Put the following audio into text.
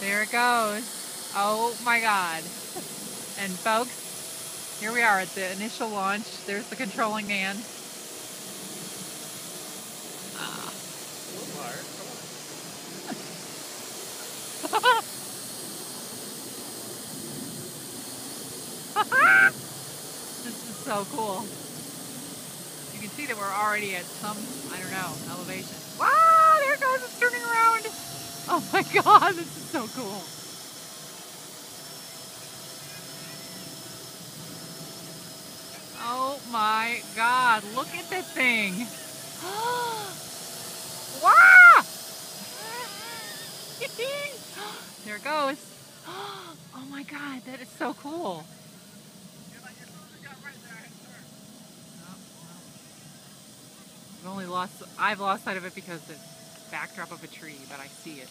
There it goes. Oh my God. And folks, here we are at the initial launch. There's the controlling man. Ah. This is so cool. You can see that we're already at some, I don't know, elevation. Wow, there it goes, it's turning around. Oh my God, this is so cool. Oh my God, look at that thing. Wow! There it goes. Oh my God, that is so cool. I've lost sight of it because it's backdrop of a tree, but I see it.